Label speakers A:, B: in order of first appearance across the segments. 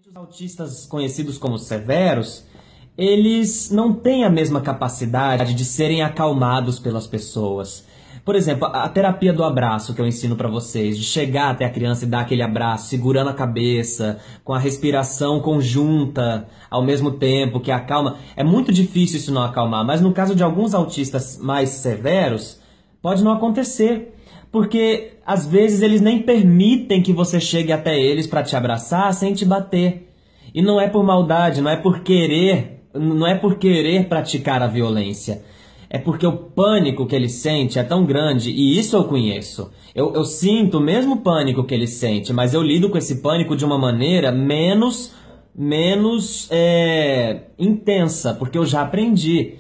A: Os autistas conhecidos como severos, eles não têm a mesma capacidade de serem acalmados pelas pessoas. Por exemplo, a terapia do abraço que eu ensino para vocês, de chegar até a criança e dar aquele abraço, segurando a cabeça, com a respiração conjunta ao mesmo tempo, que acalma. É muito difícil isso não acalmar, mas no caso de alguns autistas mais severos, pode não acontecer. Porque às vezes eles nem permitem que você chegue até eles para te abraçar sem te bater. E não é por maldade, não é por querer praticar a violência. É porque o pânico que ele sente é tão grande, e isso eu conheço. Eu sinto o mesmo pânico que ele sente, mas eu lido com esse pânico de uma maneira menos intensa, porque eu já aprendi.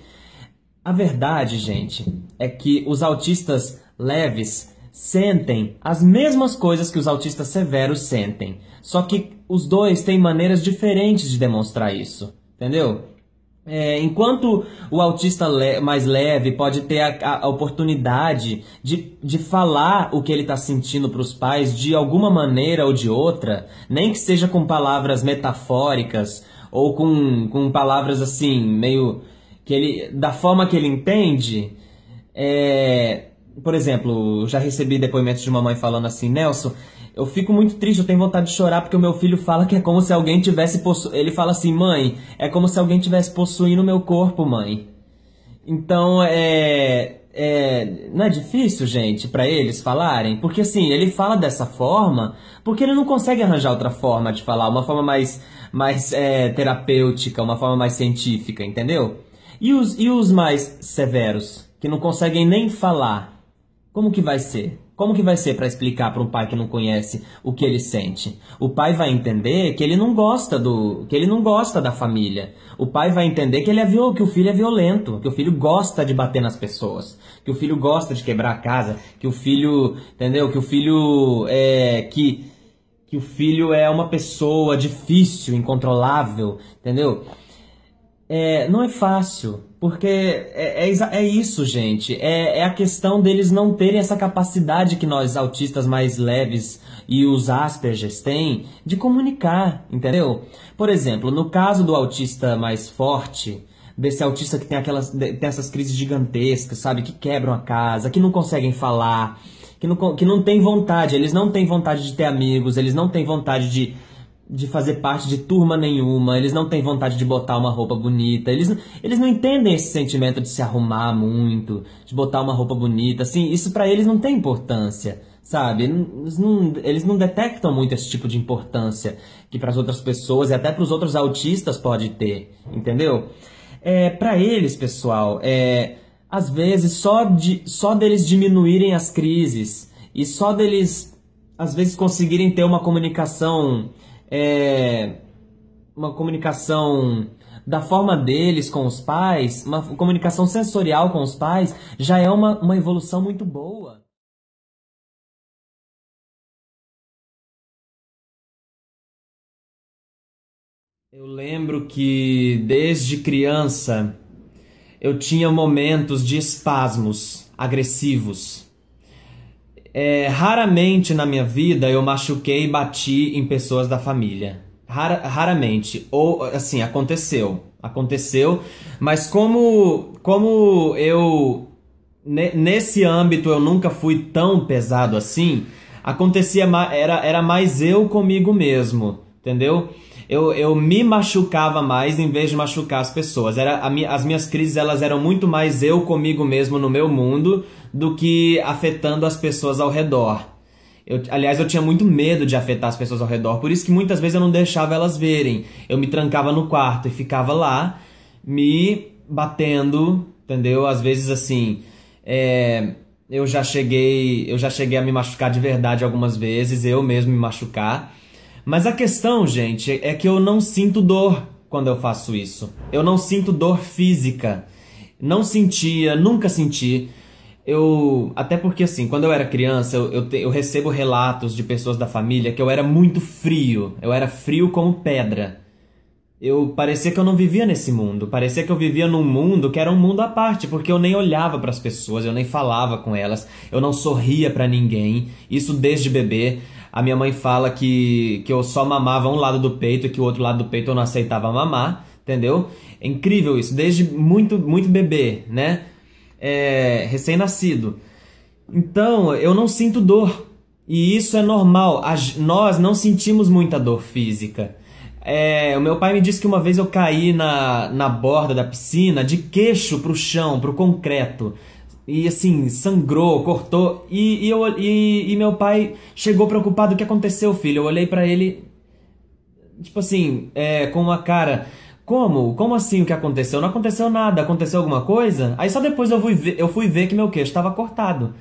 A: A verdade, gente, é que os autistas leves sentem as mesmas coisas que os autistas severos sentem. Só que os dois têm maneiras diferentes de demonstrar isso, entendeu? Enquanto o autista mais leve pode ter a oportunidade de falar o que ele está sentindo para os pais de alguma maneira ou de outra, nem que seja com palavras metafóricas ou com palavras assim, meio da forma que ele entende. Por exemplo, eu já recebi depoimentos de uma mãe falando assim: Nelson, eu fico muito triste, eu tenho vontade de chorar porque o meu filho fala que é como se alguém tivesse Ele fala assim: mãe, é como se alguém tivesse possuindo o meu corpo, mãe. Então, não é difícil, gente, pra eles falarem? Porque assim, ele fala dessa forma porque ele não consegue arranjar outra forma de falar, uma forma mais terapêutica, uma forma mais científica, entendeu? E os mais severos, que não conseguem nem falar? Como que vai ser? Como que vai ser para explicar para um pai que não conhece o que ele sente? O pai vai entender que ele não gosta da família. O pai vai entender que que o filho é violento, que o filho gosta de bater nas pessoas, que o filho gosta de quebrar a casa, que o filho, entendeu? Que o filho que o filho é uma pessoa difícil, incontrolável, entendeu? Não é fácil, porque é isso, gente. É a questão deles não terem essa capacidade que nós autistas mais leves e os Aspergers têm de comunicar, entendeu? Por exemplo, no caso do autista mais forte, desse autista que tem essas crises gigantescas, sabe? Que quebram a casa, que não conseguem falar, que não tem vontade, eles não têm vontade de ter amigos, eles não têm vontade de fazer parte de turma nenhuma, eles não têm vontade de botar uma roupa bonita, eles não entendem esse sentimento de se arrumar muito, de botar uma roupa bonita, assim, isso pra eles não tem importância, sabe? Eles não detectam muito esse tipo de importância que pras outras pessoas e até pros outros autistas pode ter, entendeu? Pra eles, pessoal, às vezes só deles diminuírem as crises e só deles, às vezes, conseguirem ter uma comunicação da forma deles com os pais, uma comunicação sensorial com os pais, já é uma evolução muito boa. Eu lembro que desde criança eu tinha momentos de espasmos agressivos. Raramente na minha vida eu machuquei e bati em pessoas da família. Raramente. Ou, assim, aconteceu, mas como eu, nesse âmbito eu nunca fui tão pesado assim, era mais eu comigo mesmo, entendeu? Eu me machucava mais em vez de machucar as pessoas. As minhas crises elas eram muito mais eu comigo mesmo no meu mundo do que afetando as pessoas ao redor. Aliás, eu tinha muito medo de afetar as pessoas ao redor, por isso que muitas vezes eu não deixava elas verem. Eu me trancava no quarto e ficava lá, me batendo, entendeu? Às vezes assim, eu já cheguei a me machucar de verdade algumas vezes, eu mesmo me machucar. Mas a questão, gente, é que eu não sinto dor quando eu faço isso. Eu não sinto dor física. Não sentia, nunca senti. Até porque, assim, quando eu era criança, eu recebo relatos de pessoas da família que eu era muito frio. Eu era frio como pedra. Parecia que eu não vivia nesse mundo. Parecia que eu vivia num mundo que era um mundo à parte, porque eu nem olhava para as pessoas, eu nem falava com elas, eu não sorria para ninguém. Isso desde bebê. A minha mãe fala que eu só mamava um lado do peito e que o outro lado do peito eu não aceitava mamar, entendeu? É incrível isso, desde muito, muito bebê, né? Recém-nascido. Então, eu não sinto dor. E isso é normal. Nós não sentimos muita dor física. O meu pai me disse que uma vez eu caí na borda da piscina de queixo pro chão, pro concreto. E assim, sangrou, cortou. E meu pai chegou preocupado. O que aconteceu, filho? Eu olhei pra ele, tipo assim, com uma cara... Como? Como assim o que aconteceu? Não aconteceu nada. Aconteceu alguma coisa? Aí só depois eu fui ver que meu queixo estava cortado.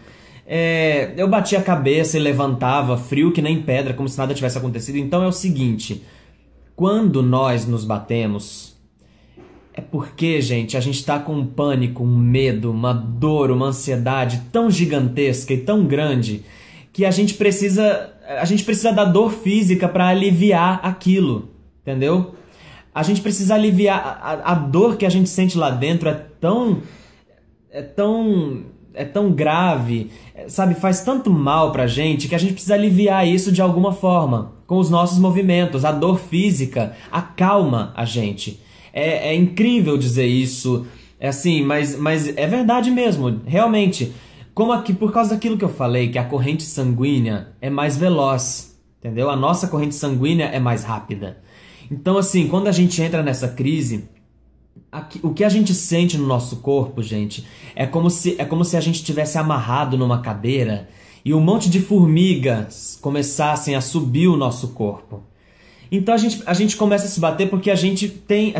A: Eu batia a cabeça e levantava, frio que nem pedra, como se nada tivesse acontecido. Então é o seguinte, quando nós nos batemos, é porque, gente, a gente está com um pânico, um medo, uma dor, uma ansiedade tão gigantesca e tão grande que a gente precisa da dor física para aliviar aquilo, entendeu? A gente precisa aliviar a dor que a gente sente lá dentro é tão grave, sabe? Faz tanto mal pra gente que a gente precisa aliviar isso de alguma forma, com os nossos movimentos. A dor física acalma a gente. É incrível dizer isso, assim, mas é verdade mesmo, realmente. Por causa daquilo que eu falei, que a corrente sanguínea é mais veloz, entendeu? A nossa corrente sanguínea é mais rápida. Então, assim, quando a gente entra nessa crise, o que a gente sente no nosso corpo, gente, é como se a gente estivesse amarrado numa cadeira e um monte de formigas começassem a subir o nosso corpo. Então a gente começa a se bater porque a gente tem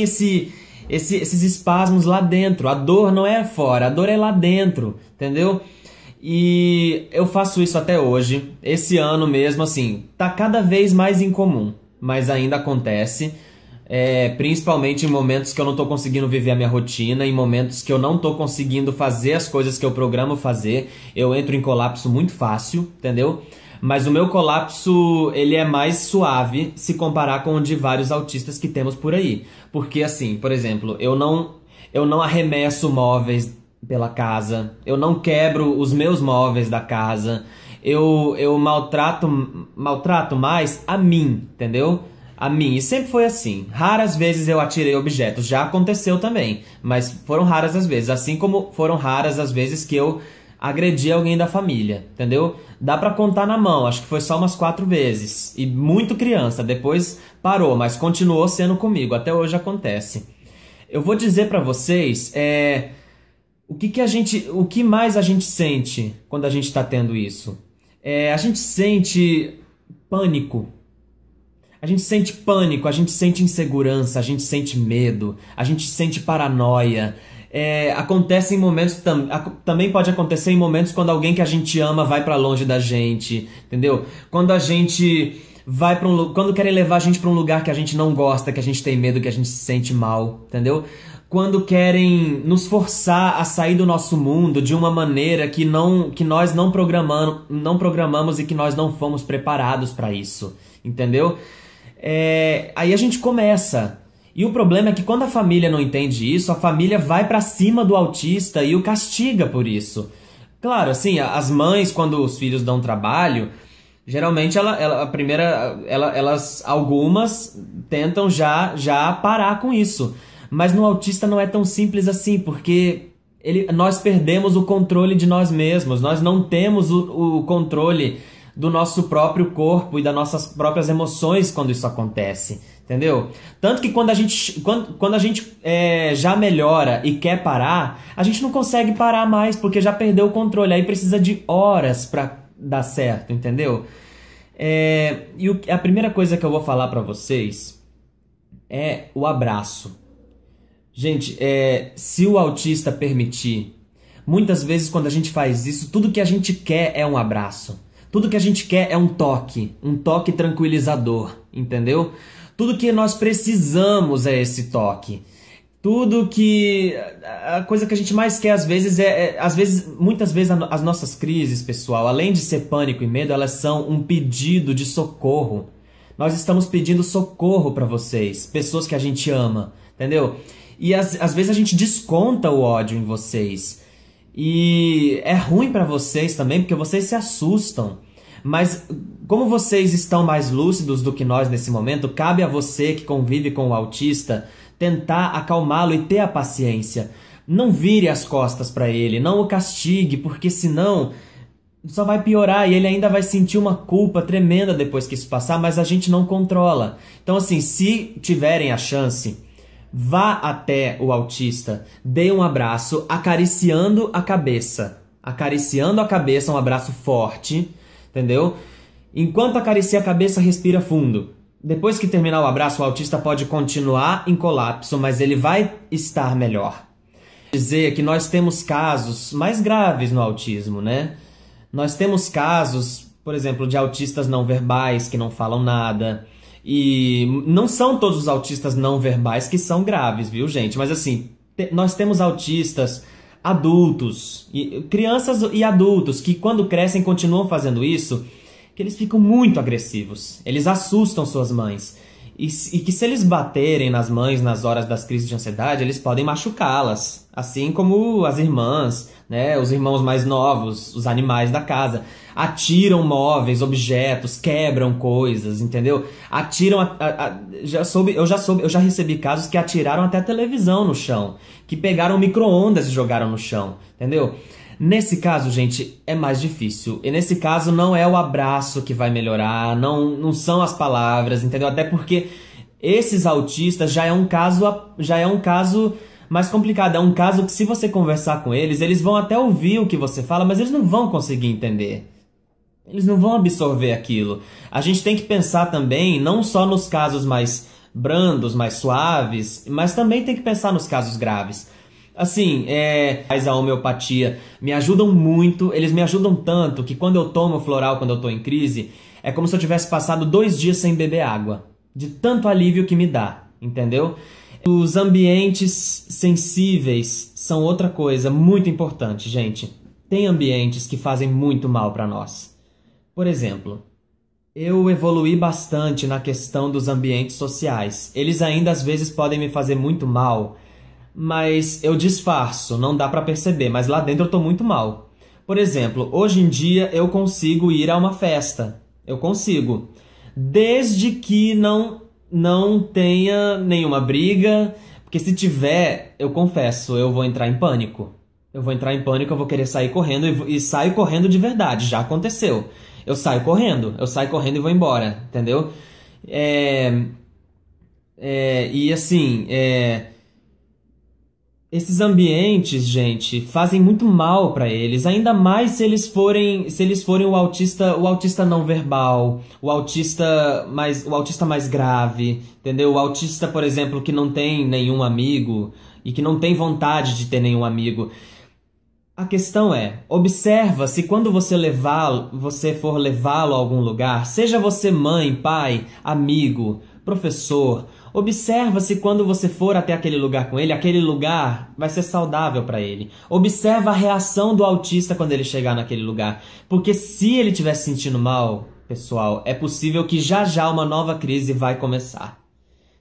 A: esses espasmos lá dentro. A dor não é fora, a dor é lá dentro, entendeu? E eu faço isso até hoje. Esse ano mesmo, assim, tá cada vez mais incomum, mas ainda acontece, principalmente em momentos que eu não tô conseguindo viver a minha rotina, em momentos que eu não tô conseguindo fazer as coisas que eu programo fazer, eu entro em colapso muito fácil, entendeu? Mas o meu colapso, ele é mais suave se comparar com o de vários autistas que temos por aí. Porque assim, por exemplo, eu não arremesso móveis pela casa, eu não quebro os meus móveis da casa, eu maltrato mais a mim, entendeu? A mim. E sempre foi assim. Raras vezes eu atirei objetos. Já aconteceu também, mas foram raras as vezes. Assim como foram raras as vezes que eu agredi alguém da família, entendeu? Dá pra contar na mão, acho que foi só umas 4 vezes. E muito criança, depois parou, mas continuou sendo comigo. Até hoje acontece. Eu vou dizer pra vocês, o que mais a gente sente quando a gente tá tendo isso? A gente sente pânico. A gente sente pânico, a gente sente insegurança, a gente sente medo, a gente sente paranoia. Acontece em momentos, também pode acontecer em momentos quando alguém que a gente ama vai pra longe da gente, entendeu? Quando a gente vai quando querem levar a gente pra um lugar que a gente não gosta, que a gente tem medo, que a gente se sente mal, entendeu? Quando querem nos forçar a sair do nosso mundo de uma maneira que nós não programamos e que nós não fomos preparados para isso, entendeu? Aí a gente começa. E o problema é que quando a família não entende isso, a família vai para cima do autista e o castiga por isso. Claro, assim, as mães, quando os filhos dão trabalho, geralmente algumas tentam já parar com isso. Mas no autista não é tão simples assim, porque nós perdemos o controle de nós mesmos. Nós não temos o controle do nosso próprio corpo e das nossas próprias emoções quando isso acontece, entendeu? Tanto que quando a gente já melhora e quer parar, a gente não consegue parar mais, porque já perdeu o controle. Aí precisa de horas para dar certo, entendeu? A primeira coisa que eu vou falar para vocês é o abraço. Gente, se o autista permitir, muitas vezes quando a gente faz isso, tudo que a gente quer é um abraço. Tudo que a gente quer é um toque tranquilizador, entendeu? Tudo que nós precisamos é esse toque. A coisa que a gente mais quer às vezes muitas vezes as nossas crises, pessoal, além de ser pânico e medo, elas são um pedido de socorro. Nós estamos pedindo socorro para vocês, pessoas que a gente ama, entendeu? E às vezes a gente desconta o ódio em vocês. E é ruim pra vocês também, porque vocês se assustam. Mas como vocês estão mais lúcidos do que nós nesse momento, cabe a você que convive com o autista tentar acalmá-lo e ter a paciência. Não vire as costas para ele, não o castigue, porque senão só vai piorar e ele ainda vai sentir uma culpa tremenda depois que isso passar, mas a gente não controla. Então assim, se tiverem a chance, vá até o autista, dê um abraço acariciando a cabeça. Acariciando a cabeça, um abraço forte, entendeu? Enquanto acaricia a cabeça, respira fundo. Depois que terminar o abraço, o autista pode continuar em colapso, mas ele vai estar melhor. Dizer que nós temos casos mais graves no autismo, né? Nós temos casos, por exemplo, de autistas não verbais que não falam nada. E não são todos os autistas não verbais que são graves, viu, gente? Mas assim, nós temos autistas adultos, crianças e adultos, que quando crescem continuam fazendo isso, que eles ficam muito agressivos. Eles assustam suas mães. E que se eles baterem nas mães nas horas das crises de ansiedade, eles podem machucá-las. Assim como as irmãs, né, os irmãos mais novos, os animais da casa. Atiram móveis, objetos, quebram coisas, entendeu? Atiram... Eu já recebi casos que atiraram até a televisão no chão. Que pegaram micro-ondas e jogaram no chão, entendeu? Nesse caso, gente, é mais difícil. E nesse caso não é o abraço que vai melhorar, não são as palavras, entendeu? Até porque esses autistas já é um caso mais complicado. É um caso que se você conversar com eles, eles vão até ouvir o que você fala, mas eles não vão conseguir entender. Eles não vão absorver aquilo. A gente tem que pensar também, não só nos casos mais brandos, mais suaves, mas também tem que pensar nos casos graves. Assim, a homeopatia me ajudam muito, eles me ajudam tanto que quando eu tomo floral, quando eu tô em crise, é como se eu tivesse passado 2 dias sem beber água. De tanto alívio que me dá, entendeu? Os ambientes sensíveis são outra coisa muito importante, gente. Tem ambientes que fazem muito mal para nós. Por exemplo, eu evoluí bastante na questão dos ambientes sociais. Eles ainda às vezes podem me fazer muito mal, mas eu disfarço, não dá pra perceber, mas lá dentro eu tô muito mal. Por exemplo, hoje em dia eu consigo ir a uma festa. Eu consigo. Desde que não tenha nenhuma briga, porque se tiver, eu confesso, eu vou entrar em pânico. Eu vou entrar em pânico, eu vou querer sair correndo e saio correndo de verdade, já aconteceu. Eu saio correndo e vou embora, entendeu? E assim, esses ambientes, gente, fazem muito mal para eles, ainda mais se eles forem o autista não verbal, o autista mais grave, entendeu? O autista, por exemplo, que não tem nenhum amigo e que não tem vontade de ter nenhum amigo. A questão é, observa se quando você for levá-lo a algum lugar, seja você mãe, pai, amigo, professor, observa se quando você for até aquele lugar com ele, aquele lugar vai ser saudável para ele. Observa a reação do autista quando ele chegar naquele lugar. Porque se ele estiver se sentindo mal, pessoal, é possível que já uma nova crise vai começar.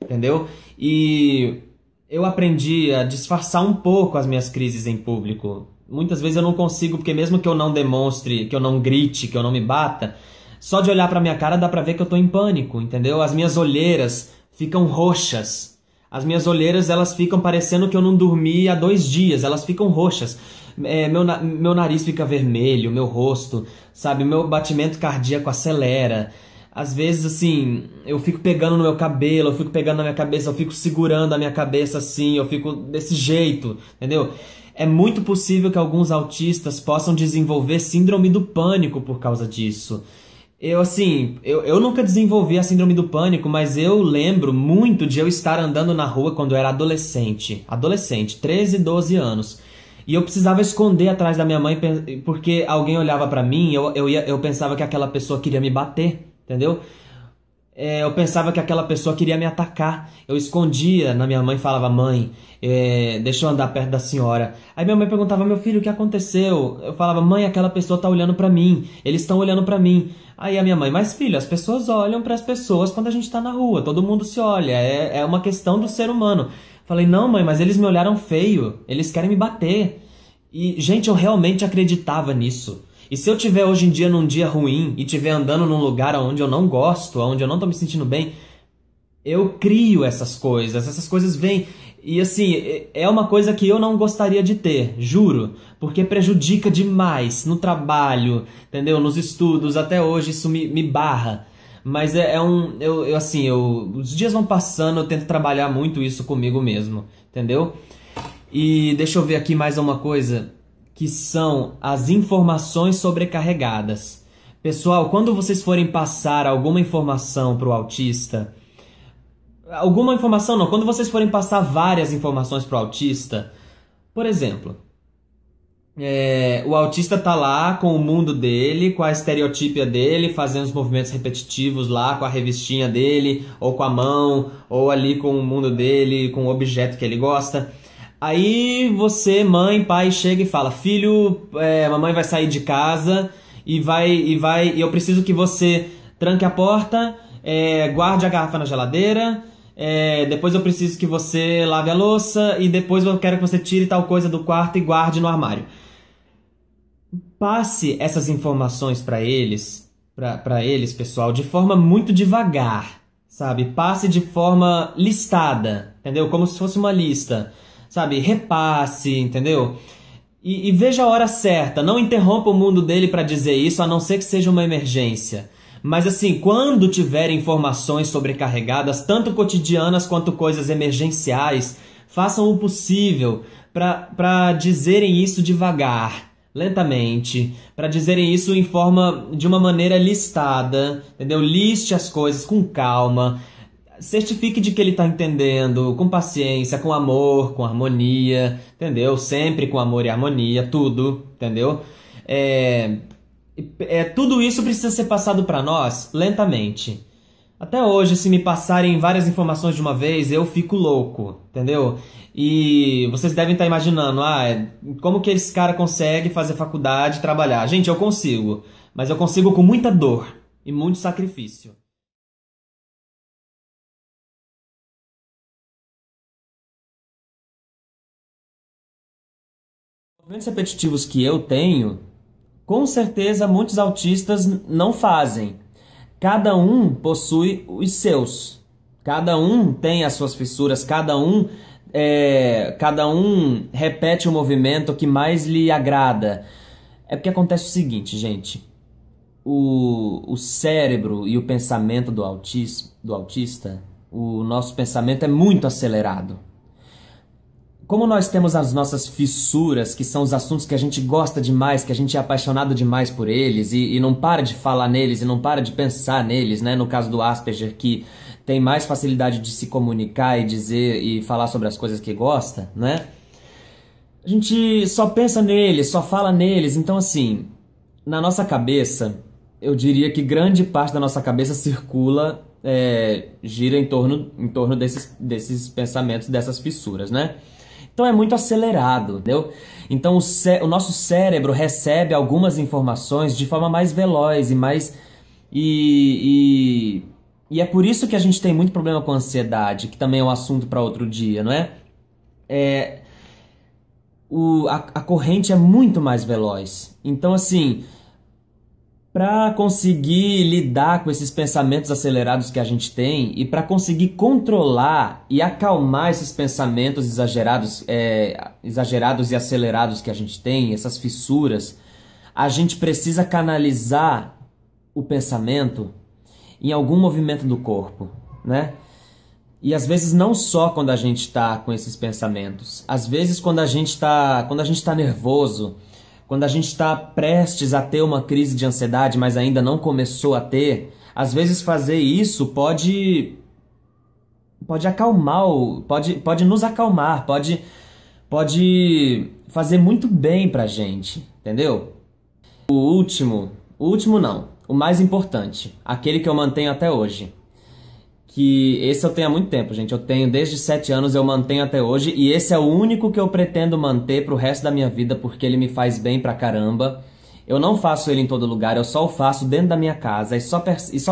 A: Entendeu? E eu aprendi a disfarçar um pouco as minhas crises em público. Muitas vezes eu não consigo, porque mesmo que eu não demonstre, que eu não grite, que eu não me bata, só de olhar pra minha cara dá pra ver que eu tô em pânico, entendeu? As minhas olheiras ficam roxas. As minhas olheiras, elas ficam parecendo que eu não dormi há 2 dias, elas ficam roxas. Meu nariz fica vermelho, meu rosto, sabe? Meu batimento cardíaco acelera. Às vezes, assim, eu fico pegando no meu cabelo, eu fico pegando na minha cabeça, eu fico segurando a minha cabeça assim, eu fico desse jeito, entendeu? É muito possível que alguns autistas possam desenvolver síndrome do pânico por causa disso. Eu nunca desenvolvi a síndrome do pânico, mas eu lembro muito de eu estar andando na rua quando eu era adolescente, 13, 12 anos. E eu precisava esconder atrás da minha mãe porque alguém olhava pra mim e eu pensava que aquela pessoa queria me bater, entendeu? Eu pensava que aquela pessoa queria me atacar. Eu escondia na minha mãe e falava, mãe, deixa eu andar perto da senhora. Aí minha mãe perguntava, meu filho, o que aconteceu? Eu falava, mãe, aquela pessoa tá olhando pra mim. Eles estão olhando pra mim. Aí a minha mãe, mas filho, as pessoas olham pras pessoas quando a gente tá na rua. Todo mundo se olha. É uma questão do ser humano. Falei, não, mãe, mas eles me olharam feio. Eles querem me bater. E, gente, eu realmente acreditava nisso. E se eu tiver hoje em dia num dia ruim e tiver andando num lugar onde eu não gosto, onde eu não tô me sentindo bem, eu crio essas coisas vêm. E assim, é uma coisa que eu não gostaria de ter, juro, porque prejudica demais no trabalho, entendeu? Nos estudos, até hoje isso me barra. Mas os dias vão passando, eu tento trabalhar muito isso comigo mesmo, entendeu? E deixa eu ver aqui mais uma coisa, que são as informações sobrecarregadas. Pessoal, quando vocês forem passar alguma informação para o autista, alguma informação não, quando vocês forem passar várias informações para o autista, por exemplo, o autista tá lá com o mundo dele, com a estereotípia dele, fazendo os movimentos repetitivos lá, com a revistinha dele, ou com a mão, ou ali com o mundo dele, com o objeto que ele gosta. Aí você, mãe, pai, chega e fala: filho, mamãe vai sair de casa e eu preciso que você tranque a porta, guarde a garrafa na geladeira, depois eu preciso que você lave a louça e depois eu quero que você tire tal coisa do quarto e guarde no armário. Passe essas informações para eles, pessoal, de forma muito devagar, sabe? Passe de forma listada, entendeu? Como se fosse uma lista, sabe? Repasse, entendeu? E veja a hora certa. Não interrompa o mundo dele para dizer isso, a não ser que seja uma emergência. Mas assim, quando tiver informações sobrecarregadas, tanto cotidianas quanto coisas emergenciais, façam o possível para dizerem isso devagar, lentamente, para dizerem isso de uma maneira listada, entendeu? Liste as coisas com calma, certifique de que ele está entendendo, com paciência, com amor, com harmonia, entendeu? Sempre com amor e harmonia, tudo, entendeu? Tudo isso precisa ser passado para nós lentamente. Até hoje, se me passarem várias informações de uma vez, eu fico louco, entendeu? E vocês devem estar imaginando, como que esse cara consegue fazer faculdade e trabalhar? Gente, eu consigo, mas eu consigo com muita dor e muito sacrifício. Os movimentos repetitivos que eu tenho, com certeza muitos autistas não fazem. Cada um possui os seus. Cada um tem as suas fissuras, cada um repete o movimento que mais lhe agrada. É porque acontece o seguinte, gente. O cérebro e o pensamento do autista, o nosso pensamento é muito acelerado. Como nós temos as nossas fissuras, que são os assuntos que a gente gosta demais, que a gente é apaixonado demais por eles e não para de falar neles e não para de pensar neles, né? No caso do Asperger, que tem mais facilidade de se comunicar e dizer e falar sobre as coisas que gosta, né? A gente só pensa neles, só fala neles. Então, assim, na nossa cabeça, eu diria que grande parte da nossa cabeça gira em torno desses pensamentos, dessas fissuras, né? Então é muito acelerado, entendeu? Então o nosso cérebro recebe algumas informações de forma mais veloz e mais... E é por isso que a gente tem muito problema com a ansiedade, que também é um assunto para outro dia, não é? A corrente é muito mais veloz. Então, assim, para conseguir lidar com esses pensamentos acelerados que a gente tem e para conseguir controlar e acalmar esses pensamentos exagerados e acelerados que a gente tem, essas fissuras, a gente precisa canalizar o pensamento em algum movimento do corpo, né? E às vezes não só quando a gente está com esses pensamentos, às vezes quando a gente tá nervoso, quando a gente está prestes a ter uma crise de ansiedade, mas ainda não começou a ter, às vezes fazer isso pode acalmar, pode nos acalmar, pode fazer muito bem pra gente, entendeu? O último não, o mais importante, aquele que eu mantenho até hoje. Que esse eu tenho há muito tempo, gente. Eu tenho desde 7 anos, eu mantenho até hoje. E esse é o único que eu pretendo manter pro resto da minha vida, porque ele me faz bem pra caramba. Eu não faço ele em todo lugar, eu só o faço dentro da minha casa. E só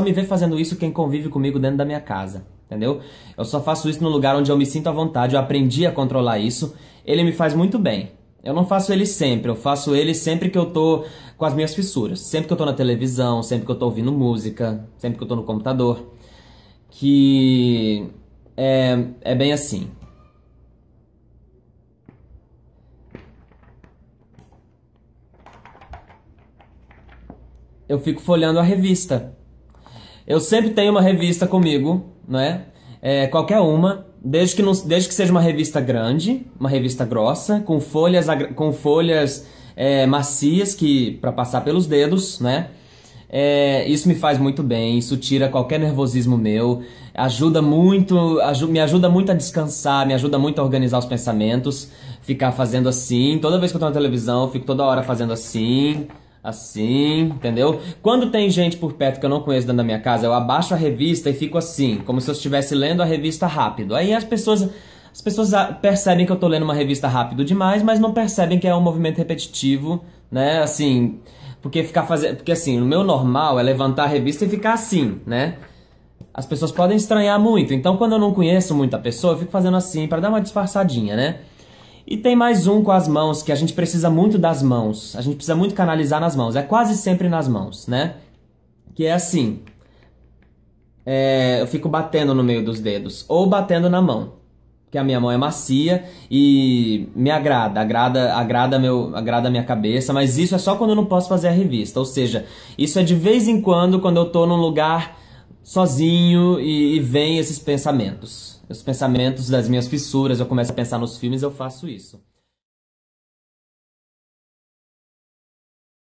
A: me vê fazendo isso quem convive comigo dentro da minha casa, entendeu? Eu só faço isso no lugar onde eu me sinto à vontade, eu aprendi a controlar isso. Ele me faz muito bem, Eu não faço ele sempre, eu faço ele sempre que eu tô com as minhas fissuras. Sempre que eu tô na televisão, sempre que eu tô ouvindo música, sempre que eu tô no computador. Que é bem assim. Eu fico folheando a revista. Eu sempre tenho uma revista comigo, né? Qualquer uma, desde que seja uma revista grande, uma revista grossa, com folhas macias que para passar pelos dedos, né? Isso me faz muito bem, isso tira qualquer nervosismo meu, ajuda muito, me ajuda muito a descansar, me ajuda muito a organizar os pensamentos, ficar fazendo assim. Toda vez que eu tô na televisão, eu fico toda hora fazendo assim, assim, entendeu? Quando tem gente por perto que eu não conheço dentro da minha casa, eu abaixo a revista e fico assim, como se eu estivesse lendo a revista rápido. Aí as pessoas percebem que eu tô lendo uma revista rápido demais, mas não percebem que é um movimento repetitivo, né? Assim, porque assim, o meu normal é levantar a revista e ficar assim, né? As pessoas podem estranhar muito, então quando eu não conheço muito a pessoa, eu fico fazendo assim pra dar uma disfarçadinha, né? E tem mais um com as mãos, que a gente precisa muito das mãos. A gente precisa muito canalizar nas mãos. É quase sempre nas mãos, né? Que é assim. Eu fico batendo no meio dos dedos. Ou batendo na mão. Porque a minha mão é macia e me agrada a minha cabeça. Mas isso é só quando eu não posso fazer a revista. Ou seja, isso é de vez em quando eu tô num lugar sozinho e vem esses pensamentos. Os pensamentos das minhas fissuras, eu começo a pensar nos filmes, eu faço isso.